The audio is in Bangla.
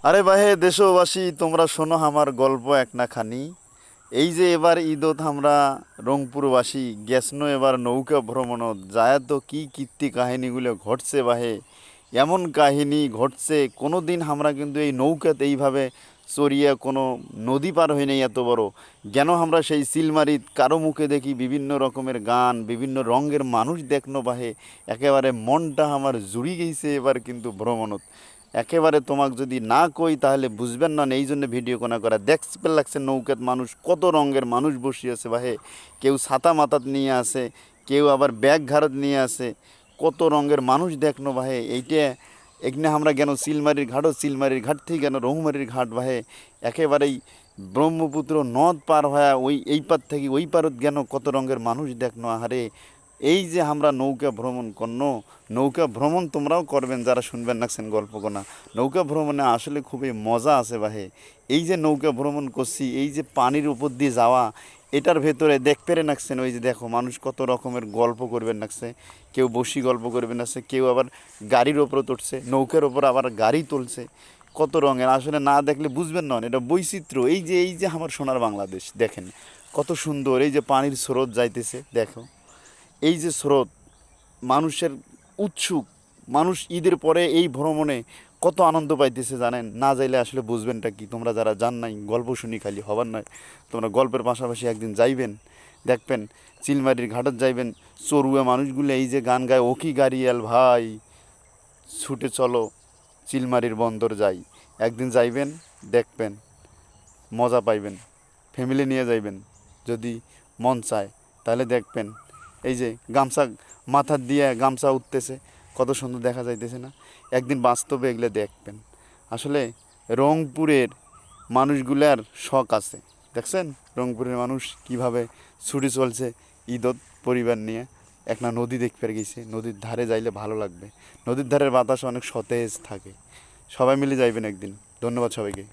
আরে বাহে দেশবাসী, তোমরা শোনো আমার গল্প এক না খানি। এই যে এবার ঈদত আমরা রংপুরবাসী গেছনো এবার নৌকা ভ্রমণত যায়, তো কি কীর্তি কাহিনীগুলো ঘটছে বাহে। এমন কাহিনী ঘটছে, কোনো দিন আমরা কিন্তু এই নৌকাতে এইভাবে চড়িয়ে কোনো নদী পার হই নাই এত বড়। কেন আমরা সেই সিলমারিত কারো মুখে দেখি বিভিন্ন রকমের গান, বিভিন্ন রঙের মানুষ দেখনো বাহে। একেবারে মনটা আমার জুড়ি গেছে এবার কিন্তু ভ্রমণত। একেবারে তোমাক যদি না কই তাহলে বুঝবেন না, এই জন্য ভিডিও কোনা করা। দেখতে লাগছে নৌকাত মানুষ, কত রঙের মানুষ বসে আছে বাহে। কেউ ছাতা মাথাত নিয়ে আসে, কেউ আবার ব্যাগ ঘাড়ত নিয়ে আসে। কত রঙের মানুষ দেখনো বাহে। এইটা এখানে আমরা কেন সিলমারির ঘাটও, সিলমারির ঘাট থেকে কেন রৌমারির ঘাট বাহে। একেবারেই ব্রহ্মপুত্র নদ পার হয়ে ওই এই পার থেকে ওই পারত কেন কত রঙের মানুষ দেখনো আহারে। এই যে আমরা নৌকা ভ্রমণ করনো, নৌকা ভ্রমণ তোমরাও করবেন যারা শুনবেন নাকছেন গল্প কোনা। নৌকা ভ্রমণে আসলে খুবই মজা আছে বাহে। এই যে নৌকা ভ্রমণ করছি, এই যে পানির উপর দিয়ে যাওয়া, এটার ভেতরে দেখ পেরে নাকছেন। ওই যে দেখো মানুষ কত রকমের গল্প করবেন নাকছে। কেউ বসি গল্প করবেন নাকছে, কেউ আবার গাড়ির ওপরে তুলছে, নৌকার ওপর আবার গাড়ি তুলছে। কত রঙের, আসলে না দেখলে বুঝবেন না, এটা বৈচিত্র্য। এই যে আমার সোনার বাংলাদেশ দেখেন কত সুন্দর। এই যে পানির স্রোত যাইতেছে দেখো, এই যে স্রোত, মানুষের উৎসুক। মানুষ ঈদের পরে এই ভ্রমণে কত আনন্দ পাইতেছে জানেন, না যাইলে আসলে বুঝবেনটা কি। তোমরা যারা যান নাই, গল্প শুনি খালি হবার নয়, তোমরা গল্পের পাশাপাশি একদিন যাইবেন, দেখবেন। চিলমারির ঘাটত যাইবেন, চড়ুয়া মানুষগুলো এই যে গান গায়, ও কি গাড়িয়াল ভাই, ছুটে চলো চিলমারির বন্দর যাই। একদিন যাইবেন, দেখবেন, মজা পাইবেন। ফ্যামিলি নিয়ে যাইবেন যদি মন চায়, তাহলে দেখবেন এই যে গামছা মাথার দিয়ে গামছা উঠতেছে, কত সুন্দর দেখা যাইতেছে না। একদিন বাস্তবে এগুলো দেখবেন। আসলে রংপুরের মানুষগুলার শখ আছে, দেখছেন রংপুরের মানুষ কিভাবে ছুটি চলছে ঈদত পরিবার নিয়ে। একটা নদী দেখতে গেছে, নদীর ধারে যাইলে ভালো লাগবে। নদীর ধারের বাতাস অনেক সতেজ থাকে। সবাই মিলে যাইবেন একদিন। ধন্যবাদ সবাইকে।